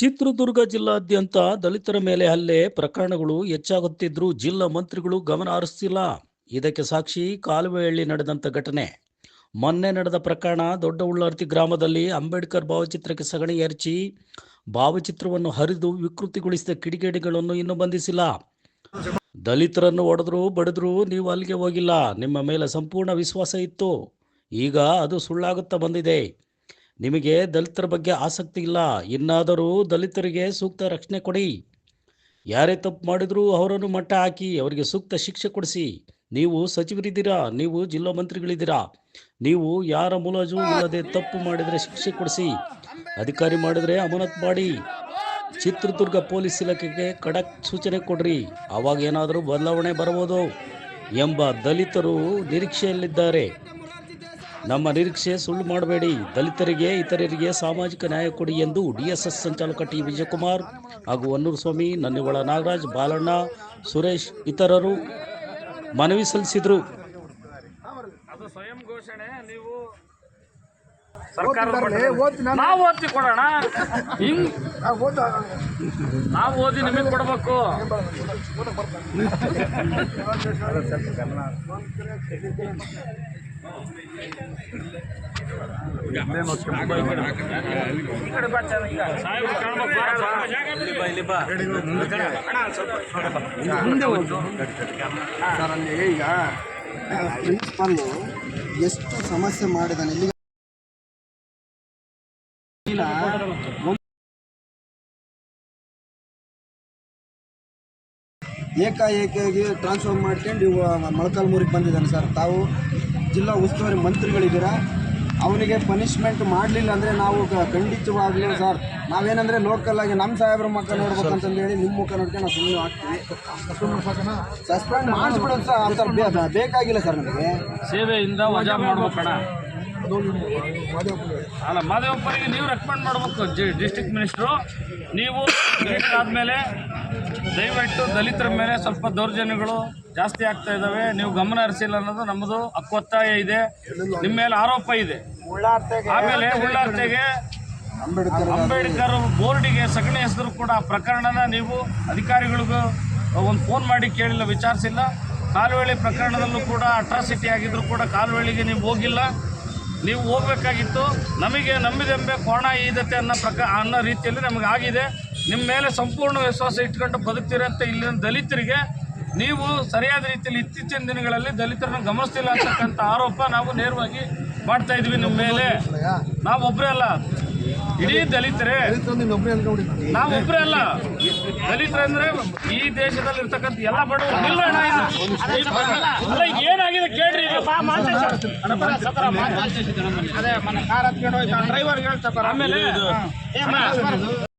ಚಿತ್ರದುರ್ಗ ಜಿಲ್ಲಾದ್ಯಂತ ದಲಿತರ ಮೇಲೆ ಹಲ್ಲೆ ಪ್ರಕರಣಗಳು ಹೆಚ್ಚಾಗುತ್ತಿದ್ರೂ ಜಿಲ್ಲಾ ಮಂತ್ರಿಗಳು ಗಮನ ಹರಿಸ್ತಿಲ್ಲ. ಇದಕ್ಕೆ ಸಾಕ್ಷಿ ಕಾಲುವೆಹಳ್ಳಿ ನಡೆದಂಥ ಘಟನೆ. ಮೊನ್ನೆ ನಡೆದ ಪ್ರಕರಣ ದೊಡ್ಡ ಉಳ್ಳಾರ್ತಿ ಗ್ರಾಮದಲ್ಲಿ ಅಂಬೇಡ್ಕರ್ ಭಾವಚಿತ್ರಕ್ಕೆ ಸಗಣಿ ಎರಚಿ ಭಾವಚಿತ್ರವನ್ನು ಹರಿದು ವಿಕೃತಿಗೊಳಿಸಿದ ಕಿಡಿಗೇಡಿಗಳನ್ನು ಇನ್ನೂ ಬಂಧಿಸಿಲ್ಲ. ದಲಿತರನ್ನು ಹೊಡೆದ್ರು ಬಡಿದ್ರು ನೀವು ಅಲ್ಲಿಗೆ ಹೋಗಿಲ್ಲ. ನಿಮ್ಮ ಮೇಲೆ ಸಂಪೂರ್ಣ ವಿಶ್ವಾಸ ಇತ್ತು. ಈಗ ಅದು ಸುಳ್ಳಾಗುತ್ತಾ ಬಂದಿದೆ. ನಿಮಗೆ ದಲಿತರ ಬಗ್ಗೆ ಆಸಕ್ತಿ ಇಲ್ಲ. ಇನ್ನಾದರೂ ದಲಿತರಿಗೆ ಸೂಕ್ತ ರಕ್ಷಣೆ ಕೊಡಿ. ಯಾರೇ ತಪ್ಪು ಮಾಡಿದರೂ ಅವರನ್ನು ಮಟ್ಟ ಹಾಕಿ ಅವರಿಗೆ ಸೂಕ್ತ ಶಿಕ್ಷೆ ಕೊಡಿಸಿ. ನೀವು ಸಚಿವರಿದ್ದೀರಾ, ನೀವು ಜಿಲ್ಲಾ ಮಂತ್ರಿಗಳಿದ್ದೀರಾ. ನೀವು ಯಾರ ಮುಲಾಜು ಇಲ್ಲದೆ ತಪ್ಪು ಮಾಡಿದರೆ ಶಿಕ್ಷೆ ಕೊಡಿಸಿ. ಅಧಿಕಾರಿ ಮಾಡಿದರೆ ಅಮಾನತು ಮಾಡಿ. ಚಿತ್ರದುರ್ಗ ಪೊಲೀಸ್ ಇಲಾಖೆಗೆ ಖಡಕ್ ಸೂಚನೆ ಕೊಡ್ರಿ. ಆವಾಗ ಏನಾದರೂ ಬದಲಾವಣೆ ಬರಬಹುದು ಎಂಬ ದಲಿತರು ನಿರೀಕ್ಷೆಯಲ್ಲಿದ್ದಾರೆ. ನಮ್ಮ ನಿರೀಕ್ಷೆ ಸುಳ್ಳು ಮಾಡಬೇಡಿ. ದಲಿತರಿಗೆ ಇತರರಿಗೆ ಸಾಮಾಜಿಕ ನ್ಯಾಯ ಕೊಡಿ ಎಂದು ಡಿಎಸ್ಎಸ್ ಸಂಚಾಲಕ ಟಿ ವಿಜಯಕುಮಾರ್ ಹಾಗೂ ಹೊನ್ನೂರು ಸ್ವಾಮಿ, ನನ್ನಿವಳ ನಾಗರಾಜ್, ಬಾಲಣ್ಣ, ಸುರೇಶ್ ಇತರರು ಮನವಿ ಸಲ್ಲಿಸಿದರು. ಅದು ಸ್ವಯಂ ಘೋಷಣೆ. ನೀವು ನಾವು ಓದಿ ಕೊಡೋಣ, ಹಿಂಗ್ ನಾವು ಓದಿ ನಿಮಗೆ ಕೊಡಬೇಕು. ಸರ್ ಅಲ್ಲಿ ಈಗ ಪ್ರಿನ್ಸಿಪಾಲ್ ಎಷ್ಟು ಸಮಸ್ಯೆ ಮಾಡಿದಾನೆ ಇಲ್ಲಿ. ಏಕಾಏಕಿಯಾಗಿ ಟ್ರಾನ್ಸ್ಫರ್ ಮಾಡ್ಕೊಂಡು ಇವು ಮೊಳಕಾಲ್ಮೂರಿಗೆ ಬಂದಿದ್ದಾನೆ ಸರ್. ತಾವು ಜಿಲ್ಲಾ ಉಸ್ತುವಾರಿ ಮಂತ್ರಿಗಳಿದ್ದೀರಾ. ಅವನಿಗೆ ಪನಿಷ್ಮೆಂಟ್ ಮಾಡಲಿಲ್ಲ ಅಂದರೆ ನಾವು ಖಂಡಿತವಾಗಲೂ ಸರ್, ನಾವೇನಂದರೆ ಲೋಕಲಾಗಿ ನಮ್ಮ ಸಾಹೇಬ್ರ ಮುಖ ನೋಡ್ಬೇಕಂತಂದೇಳಿ ನಿಮ್ಮ ಮುಖ ನೋಡ್ಕೊಂಡು ನಾವು ಸುಮ್ಮನೆ ಆಗ್ತೀವಿ. ಸಸ್ಪೆಂಡ್ ಮಾಡಿಸ್ಬಿಡೋದು ಸರ್, ಅಂತ ಬೇಕಾಗಿಲ್ಲ ಸರ್ ನಮಗೆ. ಸೇವೆಯಿಂದ ವಜಾ ಮಾಡ್ಬೇಕಣ. ಅಲ್ಲ, ಮಾದೇವಪ್ಪರಿಗೆ ನೀವು ರೆಕಮೆಂಡ್ ಮಾಡ್ಬೇಕು. ಡಿಸ್ಟ್ರಿಕ್ಟ್ ಮಿನಿಸ್ಟ್ರು ನೀವು ಆದಮೇಲೆ ದಯವಿಟ್ಟು ದಲಿತರ ಮೇಲೆ ಸ್ವಲ್ಪ ದೌರ್ಜನ್ಯಗಳು ಜಾಸ್ತಿ ಆಗ್ತಾ ಇದ್ದಾವೆ. ನೀವು ಗಮನ ಹರಿಸಿಲ್ಲ ಅನ್ನೋದು ನಮ್ಮದು ಹಕ್ಕೊತ್ತಾಯ ಇದೆ. ನಿಮ್ಮ ಮೇಲೆ ಆರೋಪ ಇದೆ. ಆಮೇಲೆ ಉಳ್ಳಾರ್ತೆಗೆ ಅಂಬೇಡ್ಕರ್ ಬೋರ್ಡಿಗೆ ಸಗಣಿ ಹೆಸರು ಕೂಡ ಪ್ರಕರಣನ ನೀವು ಅಧಿಕಾರಿಗಳಿಗೂ ಒಂದು ಫೋನ್ ಮಾಡಿ ಕೇಳಿಲ್ಲ, ವಿಚಾರಿಸಿಲ್ಲ. ಕಾಲುವೆಳ್ಳಿ ಪ್ರಕರಣದಲ್ಲೂ ಕೂಡ ಅಟ್ರಾಸಿಟಿ ಆಗಿದ್ರು ಕೂಡ ಕಾಲುವೆಳ್ಳಿಗೆ ನೀವು ಹೋಗಿಲ್ಲ. ನೀವು ಹೋಗಬೇಕಾಗಿತ್ತು. ನಮಗೆ ನಂಬಿದೆಂಬೆ ಕೋಣ ಈದತೆ ಅನ್ನೋ ರೀತಿಯಲ್ಲಿ ನಮಗೆ ಆಗಿದೆ. ನಿಮ್ಮ ಮೇಲೆ ಸಂಪೂರ್ಣ ವಿಶ್ವಾಸ ಇಟ್ಕೊಂಡು ಬದುಕ್ತಿರಂತ ಇಲ್ಲಿನ ದಲಿತರಿಗೆ ನೀವು ಸರಿಯಾದ ರೀತಿಯಲ್ಲಿ ಇತ್ತೀಚಿನ ದಿನಗಳಲ್ಲಿ ದಲಿತರನ್ನು ಗಮನಿಸ್ತಿಲ್ಲ ಅಂತಕ್ಕಂಥ ಆರೋಪ ನಾವು ನೇರವಾಗಿ ಮಾಡ್ತಾ ಇದ್ವಿ ನಿಮ್ಮ ಮೇಲೆ. ನಾವೊಬ್ಬರೇ ಅಲ್ಲ, ಇಡೀ ದಲಿತರೇ. ನಾವೊಬ್ಬರೇ ಅಲ್ಲ, ದಲಿತರಂದ್ರೆ ಈ ದೇಶದಲ್ಲಿ ಇರ್ತಕ್ಕಂಥ ಎಲ್ಲ ಬಡವರು. ನಿಲ್ಲೋಣ, ಏನಾಗಿದೆ ಕೇಳ್ರಿ. ಅದೇ ಮನೆ ಕಾರ್ ಹತ್ಕೊಂಡು ಹೋಯ್ತು ಡ್ರೈವರ್ ಹೇಳ್ತಾರೆ. ಆಮೇಲೆ